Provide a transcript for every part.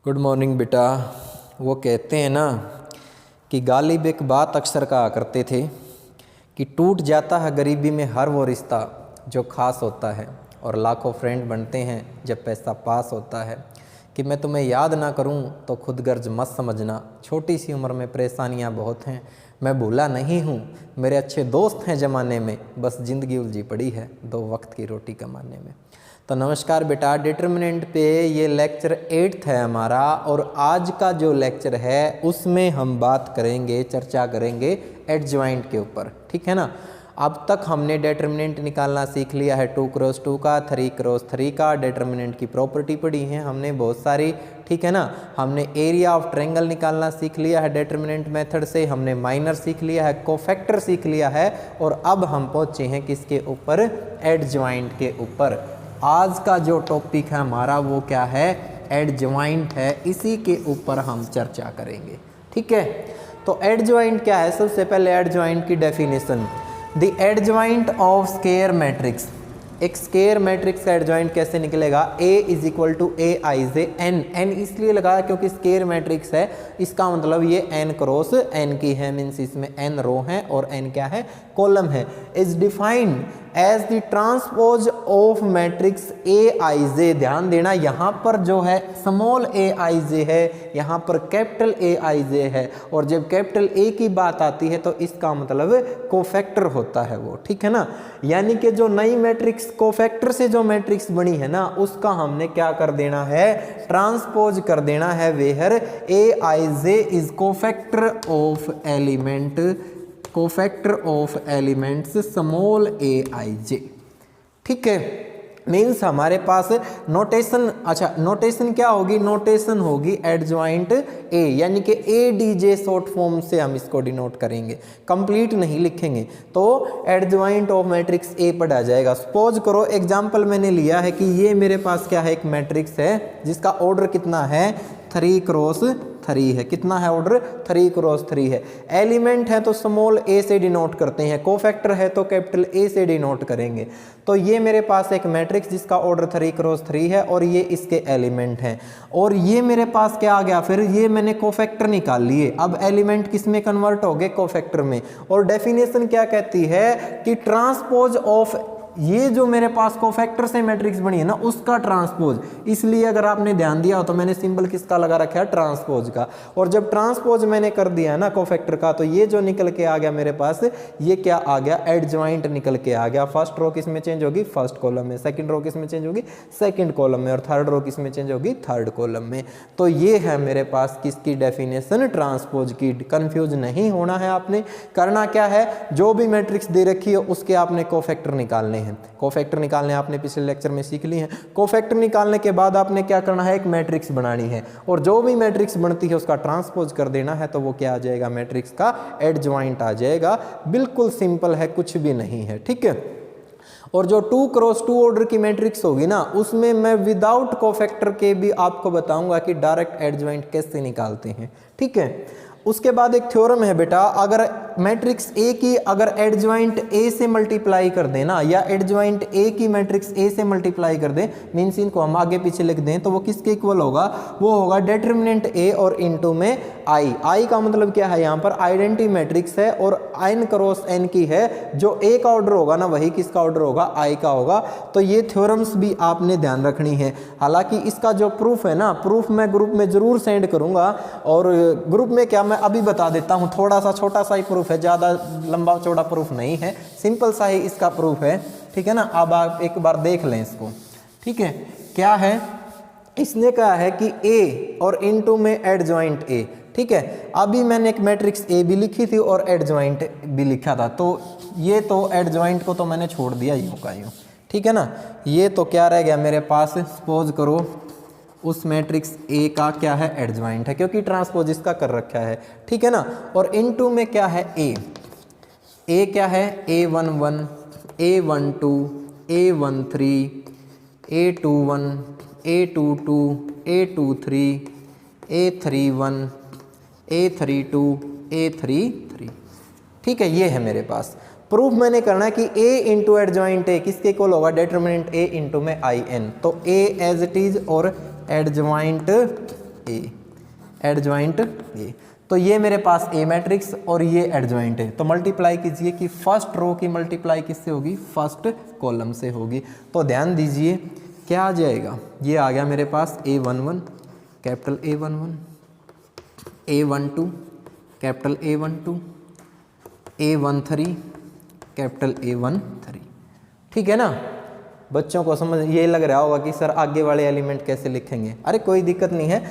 Good morning बेटा। वो कहते हैं ना कि गालिब एक बात अक्सर कहा करते थे कि टूट जाता है गरीबी में हर वो रिश्ता जो खास होता है, और लाखों फ्रेंड बनते हैं जब पैसा पास होता है। कि मैं तुम्हें याद ना करूं तो खुद गर्ज मत समझना, छोटी सी उम्र में परेशानियां बहुत हैं, मैं भूला नहीं हूं, मेरे अच्छे दोस्त हैं ज़माने में, बस ज़िंदगी उलझी पड़ी है दो वक्त की रोटी कमाने में। तो नमस्कार बेटा, डिटर्मिनेंट पे ये लेक्चर 8th है हमारा, और आज का जो लेक्चर है उसमें हम बात करेंगे, चर्चा करेंगे एडजॉइंट के ऊपर। ठीक है ना। अब तक हमने डिटर्मिनेंट निकालना सीख लिया है 2 क्रॉस 2 का, 3 क्रॉस 3 का, डिटर्मिनेंट की प्रॉपर्टी पढ़ी है हमने बहुत सारी। ठीक है ना। हमने एरिया ऑफ ट्रायंगल निकालना सीख लिया है डिटर्मिनेंट मेथड से, हमने माइनर सीख लिया है, कोफैक्टर सीख लिया है, और अब हम पहुंचे हैं किसके ऊपर? एडजॉइंट के ऊपर। आज का जो टॉपिक है हमारा वो क्या है? एडजॉइंट है, इसी के ऊपर हम चर्चा करेंगे। ठीक है। तो एडजॉइंट क्या है? सबसे पहले एडजॉइंट की definition, the adjoint of square matrix. एक स्क्वायर मैट्रिक्स का एडजॉइंट कैसे निकलेगा? A is equal to A I J N. N इसलिए लगाया क्योंकि स्क्वायर मैट्रिक्स है, इसका मतलब ये n क्रॉस n की है, मीन्स इसमें n रो है और n क्या है? कॉलम है। Is defined as the transpose of matrix A I J. ध्यान देना, यहाँ पर जो है स्मॉल ए आई जे है, यहाँ पर कैपिटल ए आई जे है, और जब कैपिटल ए की बात आती है तो इसका मतलब कोफैक्टर होता है वो। ठीक है ना। यानी कि जो नई मैट्रिक्स कोफैक्टर से जो मैट्रिक्स बनी है ना, उसका हमने क्या कर देना है? ट्रांसपोज कर देना है, where A I J is cofactor of element, cofactor of elements small A I J. ठीक है। मीन्स हमारे पास नोटेशन, अच्छा नोटेशन क्या होगी? नोटेशन होगी एडजॉइंट ए, यानी कि A D J short form से हम इसको डिनोट करेंगे, कंप्लीट नहीं लिखेंगे। तो एडजॉइंट ऑफ मैट्रिक्स ए पढ़ा जाएगा। सपोज करो एग्जांपल मैंने लिया है कि ये मेरे पास क्या है? एक मैट्रिक्स है जिसका ऑर्डर कितना है? 3 क्रॉस 3 है। कितना है ऑर्डर? 3 क्रॉस 3 है। एलिमेंट है तो स्मॉल ए से डिनोट करते हैं, कोफैक्टर है तो कैपिटल ए से डिनोट करेंगे। तो ये मेरे पास एक मैट्रिक्स जिसका ऑर्डर 3 क्रॉस 3 है और ये इसके एलिमेंट हैं, और ये मेरे पास क्या आ गया? फिर ये मैंने कोफैक्टर निकाल लिए। अब एलिमेंट किस में कन्वर्ट हो गए? कोफैक्टर में। और डेफिनेशन क्या कहती है कि ट्रांसपोज ऑफ, ये जो मेरे पास कोफैक्टर से मैट्रिक्स बनी है ना, उसका ट्रांसपोज। इसलिए अगर आपने ध्यान दिया हो तो मैंने सिंबल किसका लगा रखा है? ट्रांसपोज का। और जब ट्रांसपोज मैंने कर दिया है ना कोफैक्टर का, तो ये जो निकल के आ गया मेरे पास, ये क्या आ गया? एडजॉइंट निकल के आ गया। फर्स्ट रो किस में चेंज होगी? फर्स्ट कॉलम में। सेकंड रो किस में चेंज होगी? सेकंड कॉलम में। और थर्ड रो किस में चेंज होगी? थर्ड कॉलम में। तो ये है मेरे पास किसकी डेफिनेशन? ट्रांसपोज की। कंफ्यूज नहीं होना है आपने। करना क्या है? जो भी मैट्रिक्स दे रखी है उसके आपने कोफैक्टर निकालने हैं। कोफैक्टर निकालने आपने पिछले लेक्चर में सीख ली हैं। कोफैक्टर निकालने के बाद आपने क्या करना है? एक मैट्रिक्स बनानी है, और जो भी मैट्रिक्स बनती है उसका ट्रांसपोज कर देना है, तो वो क्या आ जाएगा? मैट्रिक्स का एडजॉइंट आ जाएगा। बिल्कुल सिंपल है, कुछ भी नहीं है। ठीक है। और जो 2 क्रॉस 2 ऑर्डर की मैट्रिक्स होगी ना, उसमें मैं विदाउट कोफैक्टर के भी आपको बताऊंगा कि डायरेक्ट एडजॉइंट कैसे निकालते हैं। ठीक है। उसके बाद एक थ्योरम है बेटा, अगर मैट्रिक्स ए की अगर एडजॉइंट ए से मल्टीप्लाई कर देना, या एडजॉइंट ए की मैट्रिक्स ए से मल्टीप्लाई कर दे, मीन्स इनको हम आगे पीछे लिख दें, तो वो किसके इक्वल होगा? वो होगा डिटर्मिनेंट ए और इनटू में आई। आई का मतलब क्या है? यहाँ पर आइडेंटिटी मैट्रिक्स है और n क्रॉस n की है, जो ए का ऑर्डर होगा ना वही किसका ऑर्डर होगा? आई का होगा। तो ये थ्योरम्स भी आपने ध्यान रखनी है। हालांकि इसका जो प्रूफ है ना, प्रूफ मैं ग्रुप में जरूर सेंड करूंगा, और ग्रुप में क्या मैं अभी बता देता हूं, थोड़ा सा छोटा सा ही प्रूफ है, ज़्यादा लंबा चौड़ा प्रूफ नहीं है, सिंपल सा ही इसका प्रूफ है। ठीक है ना। अब आप एक बार देख लें इसको। ठीक है। क्या है? इसने कहा है कि ए और इनटू में एडजॉइंट ए। ठीक है। अभी मैंने एक मैट्रिक्स ए भी लिखी थी और एडजॉइंट भी लिखा था, तो ये तो एडजॉइंट को तो मैंने छोड़ दिया यूं का यूं। ठीक है ना। ये तो क्या रह गया मेरे पास? सपोज करो उस मैट्रिक्स ए का क्या है? एडजॉइंट है, क्योंकि ट्रांसपोज इसका कर रखा है। ठीक है ना। और इनटू में क्या है? ए। ए क्या है? A11, A12, A13, A21, A22, A23, A31, A32, A33। ठीक है। ये है मेरे पास। प्रूफ मैंने करना है कि a इंटू एडजॉइंट ए किसके इक्वल होगा? डिटर्मिनेंट a इंटू में आई एन। तो a एज इट इज और एडजॉइंट ए, एडजॉइंट ए। तो ये मेरे पास ए मैट्रिक्स और ये एडजॉइंट है, तो मल्टीप्लाई कीजिए कि फर्स्ट रो की मल्टीप्लाई किससे होगी, फर्स्ट कॉलम से होगी। तो ध्यान दीजिए क्या आ जाएगा, ये आ गया मेरे पास A11 capital A11, A12 capital A12, A13 capital A13। ठीक है ना, बच्चों को समझ ये लग रहा होगा कि सर आगे वाले एलिमेंट कैसे लिखेंगे, अरे कोई दिक्कत नहीं है।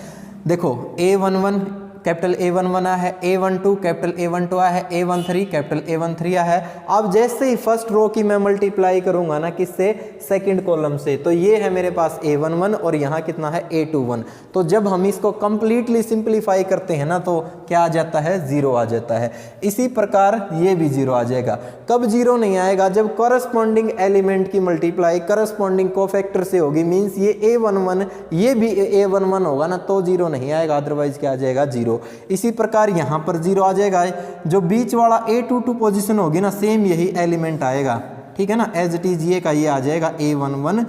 देखो A11 कैपिटल A11 आया है, A12 कैपिटल A12 आया है, A13 कैपिटल A13 आया है। अब जैसे ही फर्स्ट रो की मैं मल्टीप्लाई करूंगा ना किससे, सेकंड कॉलम से, तो ये है मेरे पास A11 और यहाँ कितना है A21। तो जब हम इसको कंप्लीटली सिंप्लीफाई करते हैं ना तो क्या आ जाता है, 0 आ जाता है। इसी प्रकार ये भी 0 आ जाएगा। कब 0 नहीं आएगा, जब कॉरस्पॉन्डिंग एलिमेंट की मल्टीप्लाई कॉरस्पॉन्डिंग कोफैक्टर से होगी, मीन्स ये A11 ये भी A11 होगा ना तो 0 नहीं आएगा, अदरवाइज क्या आ जाएगा, 0। इसी प्रकार यहाँ पर 0 आ जाएगा। जो बीच वाला A22 पोजीशन होगी ना सेम यही एलिमेंट आएगा, ठीक है ना, एज इट इज ये का ये आ जाएगा A11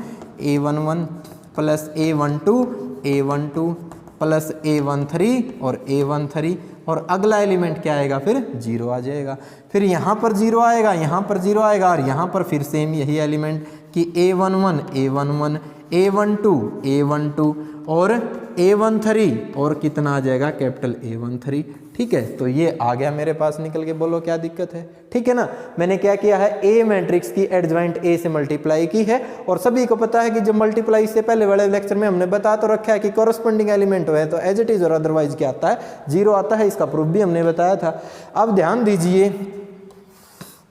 plus A12 plus A13 और A13 और अगला एलिमेंट क्या आएगा, फिर 0 आ जाएगा। फिर यहाँ पर 0 आएगा, यहाँ पर 0 आएगा और यहाँ पर फिर सेम यही एलिमेंट कि A11 A12 और A13 और कितना आ जाएगा, कैपिटल A13। ठीक है, तो ये आ गया मेरे पास निकल के, बोलो क्या दिक्कत है। ठीक है ना, मैंने क्या किया है, ए मैट्रिक्स की एडजॉइंट ए से मल्टीप्लाई की है। और सभी को पता है कि जब मल्टीप्लाई से पहले वाले लेक्चर में हमने बता तो रखा है कि कॉरस्पॉन्डिंग एलिमेंट है तो एज इट इज और अदरवाइज क्या आता है, 0 आता है। इसका प्रूफ भी हमने बताया था। अब ध्यान दीजिए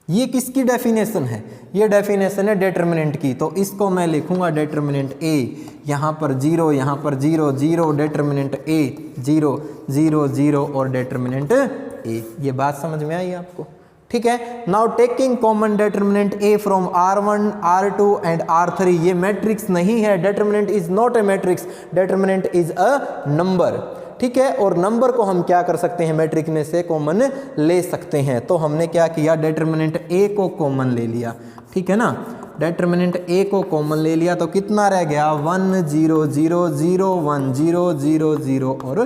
ये किसकी डेफिनेशन है, ये डेफिनेशन है डिटरमिनेंट की। तो इसको मैं लिखूंगा डिटरमिनेंट ए, यहाँ पर 0 यहाँ पर 0 0 डिटरमिनेंट ए 0 0 0 और डिटरमिनेंट ए। ये बात समझ में आई आपको, ठीक है। Now taking common determinant A from R1 R2 and R3। ये मैट्रिक्स नहीं है, determinant is not a matrix, determinant is a number, ठीक है। और नंबर को हम क्या कर सकते हैं, मैट्रिक्स में से कॉमन ले सकते हैं। तो हमने क्या किया, डिटरमिनेंट ए को कॉमन ले लिया, ठीक है ना, डिटरमिनेंट ए को कॉमन ले लिया तो कितना रह गया, 1 0 0 0 1 0 0 0 और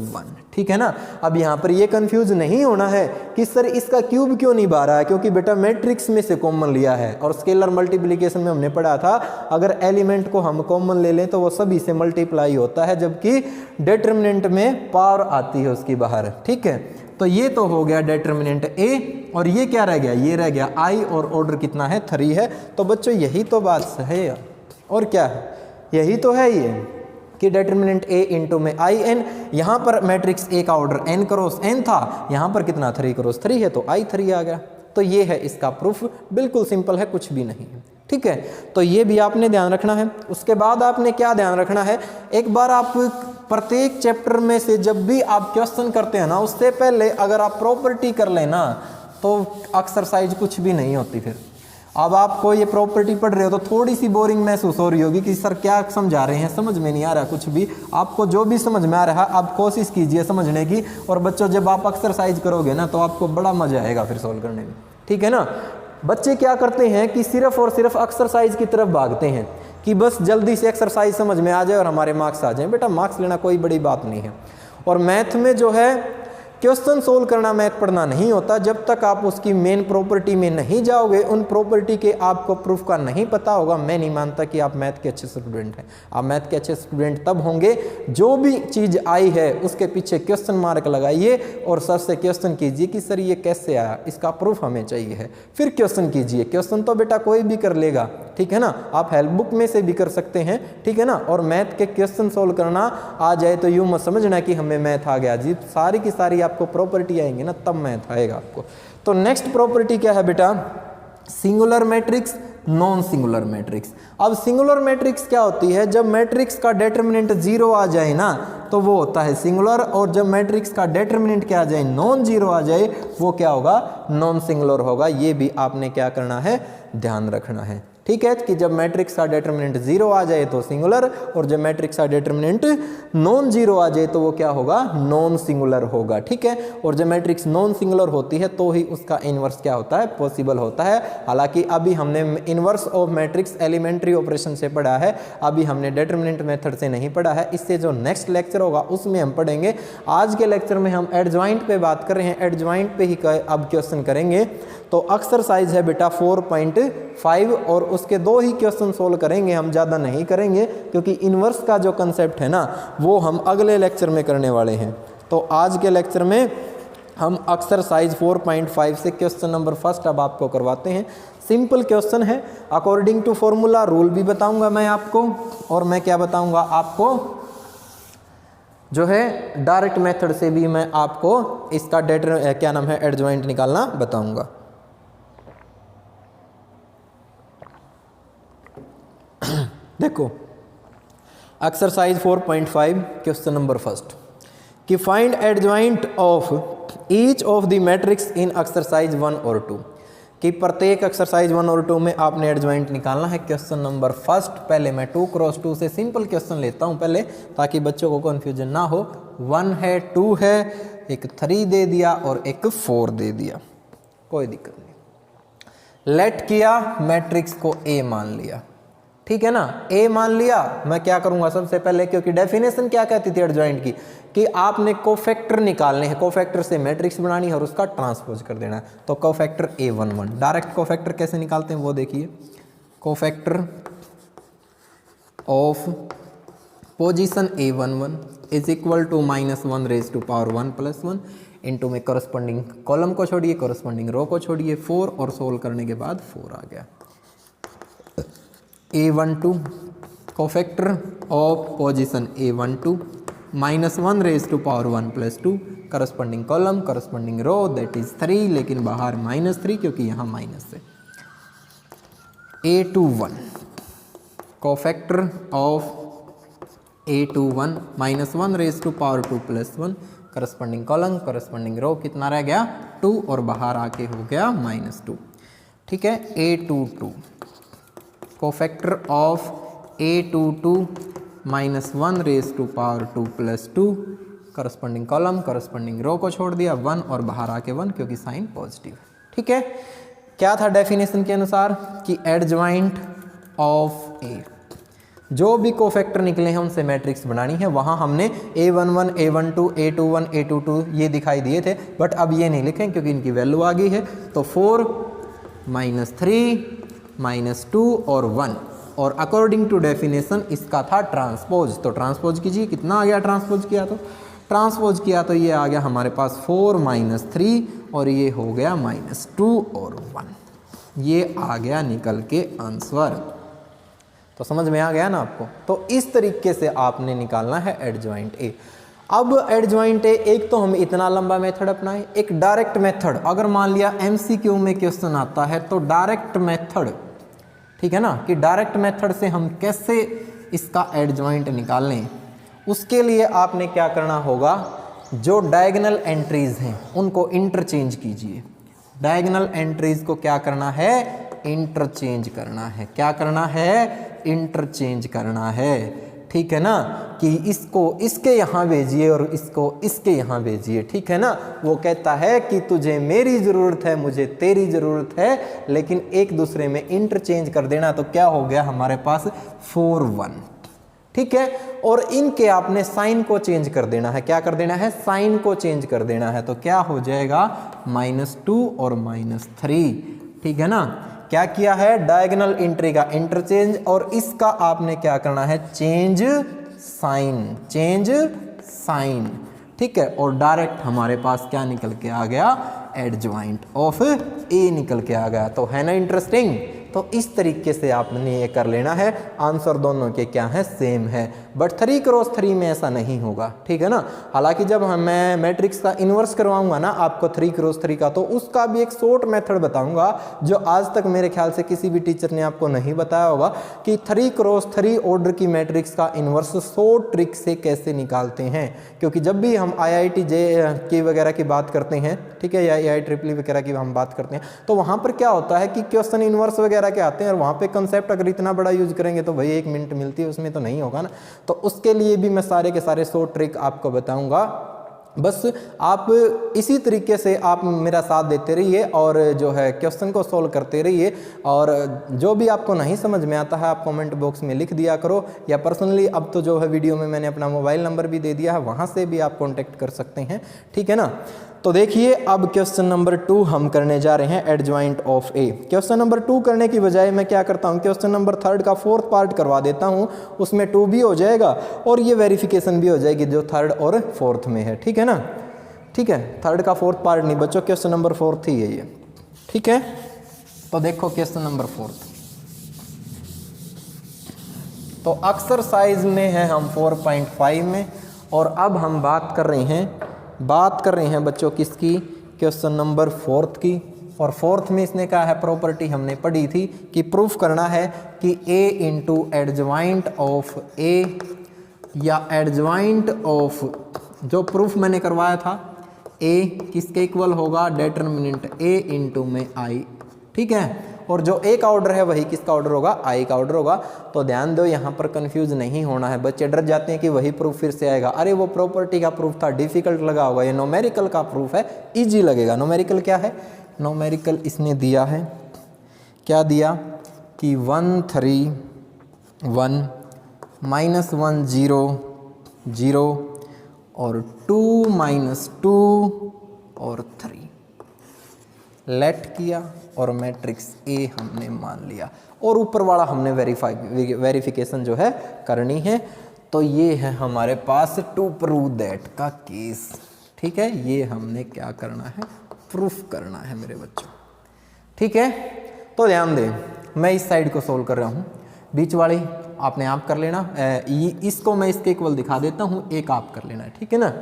1, ठीक है ना। अब यहाँ पर ये कंफ्यूज नहीं होना है कि सर इसका क्यूब क्यों नहीं बा रहा है, क्योंकि बेटा मैट्रिक्स में से कॉमन लिया है। और स्केलर मल्टीप्लिकेशन में हमने पढ़ा था अगर एलिमेंट को हम कॉमन ले लें तो वो सभी से मल्टीप्लाई होता है, जबकि डिटरमिनेंट में पावर आती है उसकी बाहर, ठीक है। तो ये तो हो गया डिटरमिनेंट ए और ये क्या रह गया, ये रह गया आई और ऑर्डर कितना है, 3 है। तो बच्चों यही तो बात है और क्या है, यही तो है ये कि डिटरमिनेंट ए इंटू में आई एन। यहाँ पर मैट्रिक्स ए का ऑर्डर n क्रॉस n था, यहाँ पर कितना 3 क्रॉस 3 है तो आई 3 आ गया। तो ये है इसका प्रूफ, बिल्कुल सिंपल है, कुछ भी नहीं है, ठीक है। तो ये भी आपने ध्यान रखना है। उसके बाद आपने क्या ध्यान रखना है, एक बार आप प्रत्येक चैप्टर में से जब भी आप क्वेश्चन करते हैं ना उससे पहले अगर आप प्रॉपर्टी कर लेना तो एक्सरसाइज कुछ भी नहीं होती। फिर अब आपको ये प्रॉपर्टी पढ़ रहे हो तो थोड़ी सी बोरिंग महसूस हो रही होगी कि सर क्या समझा रहे हैं, समझ में नहीं आ रहा कुछ भी। आपको जो भी समझ में आ रहा है आप कोशिश कीजिए समझने की। और बच्चों जब आप एक्सरसाइज करोगे ना तो आपको बड़ा मजा आएगा फिर सॉल्व करने में, ठीक है ना। बच्चे क्या करते हैं कि सिर्फ और सिर्फ एक्सरसाइज की तरफ भागते हैं कि बस जल्दी से एक्सरसाइज समझ में आ जाए और हमारे मार्क्स आ जाएं। बेटा मार्क्स लेना कोई बड़ी बात नहीं है। और मैथ में जो है क्वेश्चन सोल्व करना, मैथ पढ़ना नहीं होता जब तक आप उसकी मेन प्रॉपर्टी में नहीं जाओगे, उन प्रॉपर्टी के आपको प्रूफ का नहीं पता होगा। मैं नहीं मानता कि आप मैथ के अच्छे स्टूडेंट हैं। आप मैथ के अच्छे स्टूडेंट तब होंगे जो भी चीज़ आई है उसके पीछे क्वेश्चन मार्क लगाइए और सर से क्वेश्चन कीजिए कि सर ये कैसे आया, इसका प्रूफ हमें चाहिए है, फिर क्वेश्चन कीजिए। क्वेश्चन तो बेटा कोई भी कर लेगा, ठीक है ना, आप हेल्प बुक में से भी कर सकते हैं, ठीक है ना। और मैथ के क्वेश्चन सोल्व करना आ जाए तो यूँ मत समझना कि हमें मैथ आ गया जी, सारी की सारी आपको प्रॉपर्टी आएंगे ना तब मैथ आएगा आपको। तो नेक्स्ट प्रॉपर्टी क्या है बेटा, singular matrix, non singular matrix. अब सिंगुलर मैट्रिक्स क्या होती है, जब मैट्रिक्स का डिटरमिनेंट 0 आ जाए ना तो वो होता है सिंगुलर, और जब मैट्रिक्स का डिटरमिनेंट क्या आ जाए, नॉन जीरो आ जाए, वो क्या होगा, नॉन सिंगुलर होगा। ये भी आपने क्या करना है, ध्यान रखना है, ठीक है, कि जब मैट्रिक्स का डिटर्मिनेंट 0 आ जाए तो सिंगुलर, और जब मैट्रिक्स का डिटर्मिनेंट नॉन जीरो आ जाए तो वो क्या होगा, नॉन सिंगुलर होगा। ठीक है, और जब मैट्रिक्स नॉन सिंगुलर होती है तो ही उसका इन्वर्स क्या होता है, पॉसिबल होता है। हालांकि अभी हमने inverse of matrix elementary operation से पढ़ा है, अभी हमने डिटर्मिनेंट मेथड से नहीं पढ़ा है। इससे जो नेक्स्ट लेक्चर होगा उसमें हम पढ़ेंगे। आज के लेक्चर में हम एडजॉइंट पे बात कर रहे हैं, एडजॉइंट पे ही अब क्वेश्चन करेंगे। तो एक्सरसाइज है बेटा 4.5 और उसके 2 ही क्वेश्चन सोल्व करेंगे, हम ज़्यादा नहीं करेंगे क्योंकि इन्वर्स का जो कंसेप्ट है ना वो हम अगले लेक्चर में करने वाले हैं। तो आज के लेक्चर में हम एक्सरसाइज 4.5 से क्वेश्चन नंबर फर्स्ट अब आपको करवाते हैं। सिंपल क्वेश्चन है, अकॉर्डिंग टू फॉर्मूला रूल भी बताऊंगा मैं आपको, और मैं क्या बताऊंगा आपको, जो है डायरेक्ट मेथड से भी मैं आपको इसका क्या नाम है, एडजॉइंट निकालना बताऊंगा। देखो एक्सरसाइज 4.5 क्वेश्चन नंबर फर्स्ट कि find adjoint of each of the matrix in exercise 1 और 2, कि प्रत्येक एक्सरसाइज 1 और 2 में आपने एडजॉइंट निकालना है। क्वेश्चन नंबर फर्स्ट, पहले मैं 2x2 से सिंपल क्वेश्चन लेता हूं पहले, ताकि बच्चों को कन्फ्यूजन ना हो। 1 है, 2 है, एक 3 दे दिया और एक 4 दे दिया, कोई दिक्कत नहीं। लेट किया, मैट्रिक्स को ए मान लिया, ठीक है ना, ए मान लिया। मैं क्या करूंगा सबसे पहले, क्योंकि डेफिनेशन क्या कहती थी एडजॉइंट की, कि आपने कोफैक्टर निकालने हैं, कोफैक्टर से मैट्रिक्स बनानी है और उसका ट्रांसपोज कर देना है। तो कोफैक्टर A11, डायरेक्ट कोफैक्टर कैसे निकालते हैं वो देखिए। Cofactor of position A11 is equal to -1 raise to power 1 + 1 into में करस्पॉन्डिंग कॉलम को छोड़िए, करस्पॉन्डिंग रो को छोड़िए, 4 और सोल्व करने के बाद 4 आ गया। A12 cofactor of position A12 -1 raise to power 1 + 2 corresponding column, corresponding row, that is 3, लेकिन बाहर -3 क्योंकि यहाँ माइनस है। A21 cofactor of A21 -1 raise to power 2 + 1 corresponding column, corresponding row, कितना रह गया 2 और बाहर आके हो गया -2। ठीक है, A22 cofactor of A22 -1 raise to power 2 + 2 corresponding column, corresponding row को छोड़ दिया 1 और बाहर आके 1 क्योंकि साइन पॉजिटिव। ठीक है, क्या था डेफिनेशन के अनुसार कि एडजॉइंट ऑफ ए, जो भी कोफैक्टर निकले हैं उनसे मैट्रिक्स बनानी है। वहां हमने A11, A12, A21, A22 ये दिखाई दिए थे, बट अब ये नहीं लिखें क्योंकि इनकी वैल्यू आ गई है। तो 4 -3 -2 और 1, और अकॉर्डिंग टू डेफिनेशन इसका था ट्रांसपोज। तो ट्रांसपोज कीजिए, कितना आ गया ट्रांसपोज किया तो, ट्रांसपोज किया तो ये आ गया हमारे पास 4 -3 और ये हो गया -2 और 1, ये आ गया निकल के आंसर। तो समझ में आ गया ना आपको। तो इस तरीके से आपने निकालना है एडजॉइंट ए। अब एडजॉइंट ए, एक तो हम इतना लंबा मेथड अपनाएं, एक डायरेक्ट मेथड। अगर मान लिया MCQ में क्वेश्चन आता है तो डायरेक्ट मेथड, ठीक है ना, कि डायरेक्ट मेथड से हम कैसे इसका एडजॉइंट निकालें। उसके लिए आपने क्या करना होगा, जो डायगोनल एंट्रीज हैं उनको इंटरचेंज कीजिए। डायगोनल एंट्रीज को क्या करना है, इंटरचेंज करना है। क्या करना है, इंटरचेंज करना है। ठीक है ना, कि इसको इसके यहाँ भेजिए और इसको इसके यहाँ भेजिए। ठीक है ना, वो कहता है कि तुझे मेरी ज़रूरत है, मुझे तेरी ज़रूरत है, लेकिन एक दूसरे में इंटरचेंज कर देना। तो क्या हो गया हमारे पास 4 1। ठीक है, और इनके आपने साइन को चेंज कर देना है। क्या कर देना है, साइन को चेंज कर देना है। तो क्या हो जाएगा -2 और -3। ठीक है ना, क्या किया है, डायगोनल एंट्री का इंटरचेंज, और इसका आपने क्या करना है, चेंज साइन, चेंज साइन। ठीक है, और डायरेक्ट हमारे पास क्या निकल के आ गया, एडजॉइंट ऑफ ए निकल के आ गया। तो है ना इंटरेस्टिंग। तो इस तरीके से आपने ये कर लेना है। आंसर दोनों के क्या है, सेम है, बट 3x3 में ऐसा नहीं होगा। ठीक है ना, हालांकि जब मैं मैट्रिक्स का इन्वर्स करवाऊंगा ना आपको 3x3 का, तो उसका भी एक शॉर्ट मेथड बताऊंगा जो आज तक मेरे ख्याल से किसी भी टीचर ने आपको नहीं बताया होगा, कि 3x3 ऑर्डर की मैट्रिक्स का इन्वर्स शॉर्ट ट्रिक से कैसे निकालते हैं। क्योंकि जब भी हम IIT JEE वगैरह की बात करते हैं, ठीक है, या IIEEE वगैरह की हम बात करते हैं, तो वहाँ पर क्या होता है कि क्वेश्चन इन्वर्स वगैरह वगैरह के आते हैं और वहाँ पे कंसेप्ट अगर इतना बड़ा यूज करेंगे तो भाई 1 मिनट मिलती है उसमें तो नहीं होगा ना। तो उसके लिए भी मैं सारे के सारे 100 ट्रिक आपको बताऊँगा। बस आप इसी तरीके से आप मेरा साथ देते रहिए और जो है क्वेश्चन को सॉल्व करते रहिए, और जो भी आपको नहीं समझ में आता है आप कमेंट बॉक्स में लिख दिया करो, या पर्सनली अब तो जो है वीडियो में मैंने अपना मोबाइल नंबर भी दे दिया है, वहाँ से भी आप कॉन्टेक्ट कर सकते हैं, ठीक है ना। तो देखिए अब क्वेश्चन नंबर 2 हम करने जा रहे हैं, adjoint of A. Question number 2 करने की बजाय मैं क्या करता हूँ, क्वेश्चन नंबर 3 का 4th पार्ट करवा देता हूँ, उसमें 2 भी हो जाएगा और ये वेरिफिकेशन भी हो जाएगी जो 3rd और 4th में है, ठीक है ना। ठीक है, 3rd का 4th पार्ट नहीं बच्चों, क्वेश्चन नंबर 4th ही है ये, ठीक है। तो देखो क्वेश्चन नंबर 4th, तो एक्सरसाइज में है हम 4.5 में, और अब हम बात कर रहे हैं बच्चों किसकी, क्वेश्चन नंबर 4th की। और 4th में इसने कहा है, प्रॉपर्टी हमने पढ़ी थी कि प्रूफ करना है कि a into adjoint of a या एडजॉइंट ऑफ, जो प्रूफ मैंने करवाया था, a किसके इक्वल होगा, डिटर्मिनेंट a इंटू में i, ठीक है। और जो a का ऑर्डर है वही किसका ऑर्डर होगा, i का ऑर्डर होगा। तो ध्यान दो यहाँ पर कंफ्यूज नहीं होना है, बच्चे डर जाते हैं कि वही प्रूफ फिर से आएगा, अरे वो प्रॉपर्टी का प्रूफ था डिफिकल्ट लगा होगा, ये न्यूमेरिकल का प्रूफ है इजी लगेगा। न्यूमेरिकल क्या है, न्यूमेरिकल इसने दिया है, क्या दिया कि 1 3 1 -1 0 0 और 2 -2 और 3 लेट किया और मैट्रिक्स ए हमने मान लिया, और ऊपर वाला हमने वेरिफिकेशन जो है करनी है। तो ये है हमारे पास टू प्रूव दैट का केस, ठीक है। ये हमने क्या करना है, प्रूफ करना है मेरे बच्चों, ठीक है। तो ध्यान दें, मैं इस साइड को सोल्व कर रहा हूँ, बीच वाली आपने आप कर लेना, इसको मैं इसके इक्वल दिखा देता हूँ, एक आप कर लेना है, ठीक है ना।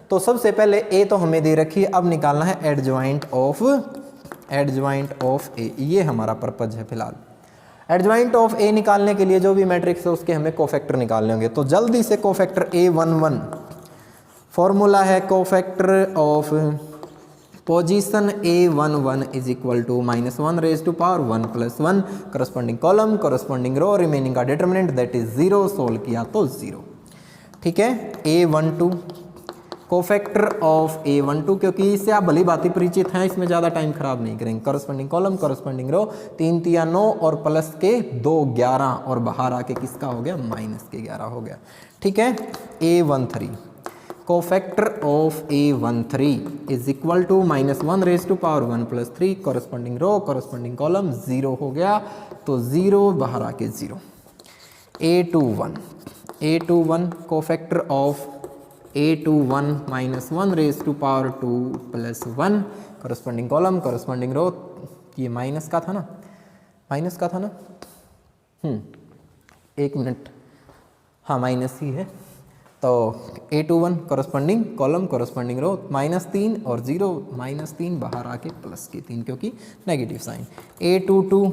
तो सबसे पहले ए तो हमें दे रखी है, अब निकालना है एडजॉइंट ऑफ ए, ये हमारा पर्पज है फिलहाल। एडजॉइंट ऑफ ए निकालने के लिए जो भी मैट्रिक्स है उसके हमें कोफैक्टर निकालने होंगे। तो जल्दी से कोफैक्टर A11, फॉर्मूला है cofactor of position A11 is equal to -1 raise to power 1 + 1, corresponding column, corresponding row, remaining का डिटरमिनेंट दैट इज 0, सोल्व किया तो 0, ठीक है। A12 कोफैक्टर ऑफ A12, क्योंकि इससे आप भली बात ही परिचित हैं, इसमें ज़्यादा टाइम खराब नहीं करेंगे। करस्पॉन्डिंग कॉलम, करस्पॉन्डिंग रो, 3 3 9 और प्लस के 2 11 और बाहर आके किसका हो गया, -11 हो गया, ठीक है। A13 cofactor of A13 is equal to -1 raise to power 1 + 3, corresponding row, corresponding column, 0 हो गया तो 0 बाहर आके 0। A21 cofactor of A21 -1 raise to power 2 + 1, corresponding column, corresponding row, ये माइनस का था ना, एक मिनट, हाँ माइनस ही है। तो A21 corresponding column, corresponding row, -3 और 0, -3 बाहर आके प्लस के 3 क्योंकि negative sign. A22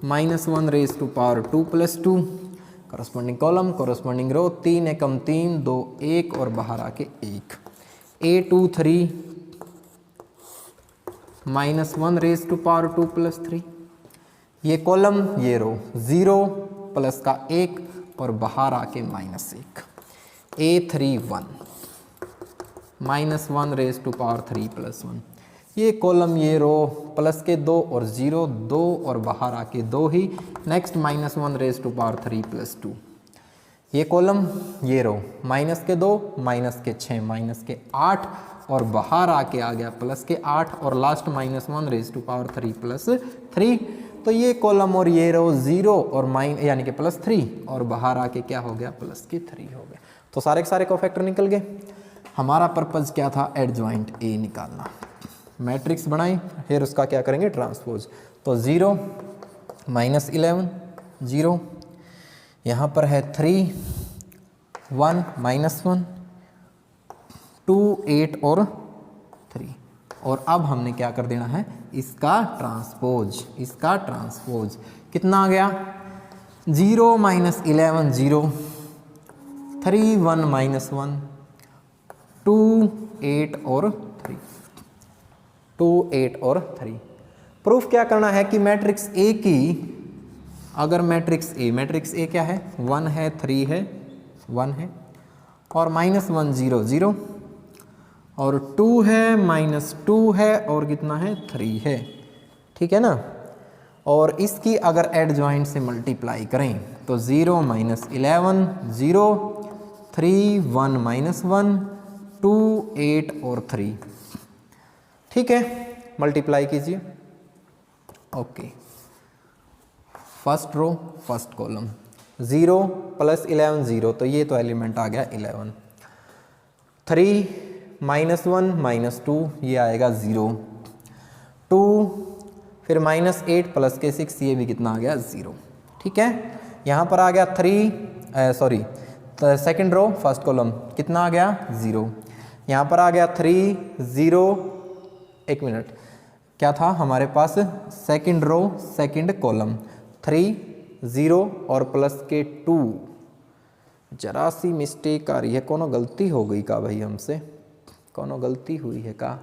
-1 raise to power 2 + 2, corresponding column, corresponding row, 3 एकम 3 2 1 और बाहर आके 1। A23 -1 रेज टू पावर 2 + 3, ये कॉलम ये रो, 0 प्लस का 1 और बाहर आके -1। A31 -1 रेज टू पावर 3 + 1, ये कॉलम ये रो, प्लस के 2 और 0 2 और बाहर आके 2 ही। नेक्स्ट -1 रेज टू पावर 3 + 2, ये कॉलम ये रो, -2 -6 -8 और बाहर आके आ गया +8 और लास्ट -1 रेज टू पावर 3 + 3। तो ये कॉलम और ये रो 0 और यानी कि +3 और बाहर आके क्या हो गया, +3 हो गया। तो सारे के सारे कोफैक्टर निकल गए। हमारा पर्पज़ क्या था, एडजॉइंट ए निकालना। मैट्रिक्स बनाई, फिर उसका क्या करेंगे, ट्रांसपोज। तो 0 -11 0, यहाँ पर है 3 1 -1 2 8 और 3, और अब हमने क्या कर देना है, इसका ट्रांसपोज। कितना आ गया, 0 -11 0, 3 1 -1 2 8 और 3, 2 8 और 3, प्रूफ क्या करना है कि मैट्रिक्स ए की, अगर मैट्रिक्स ए क्या है, 1 है, 3 है, 1 है, और -1 0 0, और 2 है, -2 है, और कितना है, 3 है, ठीक है ना। और इसकी अगर एडजॉइंट से मल्टीप्लाई करें तो 0 -11 0, 3 1 -1 2 8 और 3, ठीक है। मल्टीप्लाई कीजिए, okay. First row first column, 0 + 11 0, तो ये तो एलिमेंट आ गया 11, 3 -1 -2, ये आएगा 0, 2, फिर -8 + के 6, ये भी कितना आ गया, 0, ठीक है। यहाँ पर आ गया 3, sorry second row first column कितना आ गया, 0, यहाँ पर आ गया 3 0, एक मिनट, क्या था हमारे पास, सेकंड रो सेकंड कॉलम 3 0 और प्लस के 2, जरा सी मिस्टेक आ रही है, कोनो गलती हो गई का भाई हमसे, कोनो गलती हुई है का,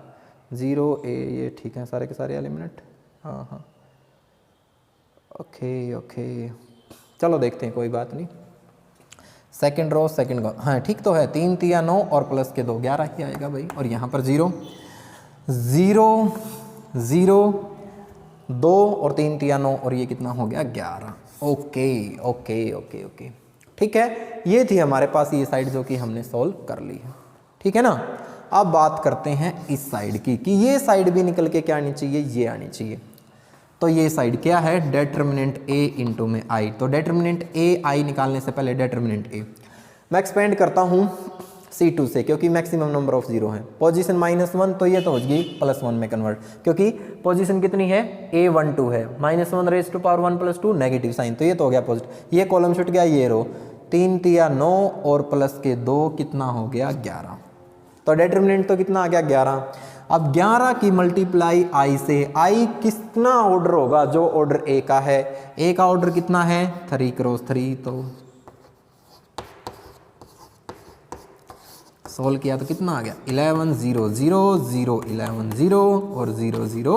0 A ये ठीक है सारे के सारे एलिमेंट, हाँ हाँ, ओके ओके, चलो देखते हैं, कोई बात नहीं। सेकंड रो सेकंड कॉलम, हाँ ठीक तो है, 3 3 9 और प्लस के 2 11 ही आएगा भाई, और यहाँ पर 0 0 0 2 और 3 3 9, और ये कितना हो गया, 11, ओके ओके ओके ओके, ठीक है। ये थी हमारे पास ये साइड जो कि हमने सॉल्व कर ली है, ठीक है ना। अब बात करते हैं इस साइड की, कि ये साइड भी निकल के क्या आनी चाहिए, ये आनी चाहिए। तो ये साइड क्या है, डेटर्मिनेंट A इंटू में I, तो डेटर्मिनेंट A I निकालने से पहले डेटर्मिनेंट A मैं एक्सपेंड करता हूँ C2 से, क्योंकि मैक्सिमम नंबर ऑफ 0 है। पोजीशन -1, तो ये तो हो गई +1 में कन्वर्ट, क्योंकि पोजीशन कितनी है, A12 है, -1 raised to power 1 + 2 negative sign, तो ये तो हो गया पॉजिटिव, ये कॉलम छुट गया, ये रो 3 3 9 और प्लस के 2 कितना हो गया, 11, तो डेटर्मिनेंट तो कितना आ गया, 11। अब 11 की मल्टीप्लाई I से, I कितना ऑर्डर होगा, जो ऑर्डर A का है, A का ऑर्डर कितना है, 3 × 3, तो सोल्व किया तो कितना आ गया, 11 0 0 0 11 0 और 0 0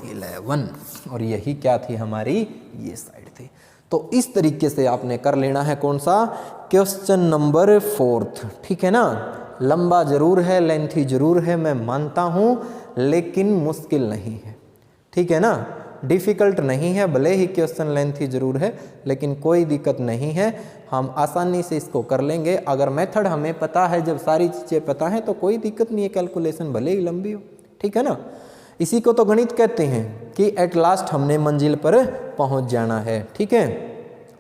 11, और यही क्या थी हमारी, ये साइड थी। तो इस तरीके से आपने कर लेना है कौन सा, क्वेश्चन नंबर 4, ठीक है ना। लंबा जरूर है, लेंथी जरूर है, मैं मानता हूँ, लेकिन मुश्किल नहीं है, ठीक है ना, डिफ़िकल्ट नहीं है, भले ही क्वेश्चन लेंथी जरूर है, लेकिन कोई दिक्कत नहीं है, हम आसानी से इसको कर लेंगे। अगर मेथड हमें पता है, जब सारी चीज़ें पता हैं, तो कोई दिक्कत नहीं है, कैलकुलेशन भले ही लंबी हो, ठीक है ना। इसी को तो गणित कहते हैं कि एट लास्ट हमने मंजिल पर पहुंच जाना है, ठीक है।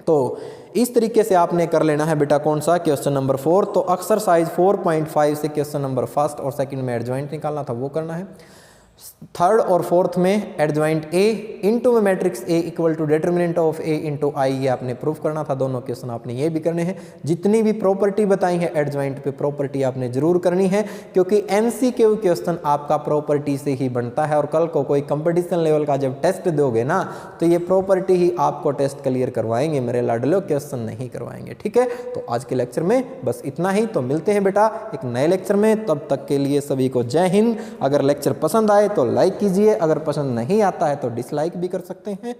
तो इस तरीके से आपने कर लेना है बेटा कौन सा, क्वेश्चन नंबर 4। तो एक्सरसाइज 4.5 से क्वेश्चन नंबर 1 और 2 में एडजॉइंट निकालना था, वो करना है। 3rd और 4th में एडजॉइंट A इंटू में matrix A equal to determinant of A into I, ये आपने प्रूफ करना था। दोनों क्वेश्चन आपने ये भी करने हैं। जितनी भी प्रॉपर्टी बताई है एडजॉइंट पे, प्रॉपर्टी आपने जरूर करनी है, क्योंकि MCQ क्वेश्चन आपका प्रॉपर्टी से ही बनता है। और कल को कोई कंपटीशन लेवल का जब टेस्ट दोगे ना, तो ये प्रॉपर्टी ही आपको टेस्ट क्लियर करवाएंगे मेरे लाडलो, क्वेश्चन नहीं करवाएंगे, ठीक है। तो आज के लेक्चर में बस इतना ही। तो मिलते हैं बेटा एक नए लेक्चर में, तब तक के लिए सभी को जय हिंद। अगर लेक्चर पसंद आए तो लाइक कीजिए, अगर पसंद नहीं आता है तो डिसलाइक भी कर सकते हैं।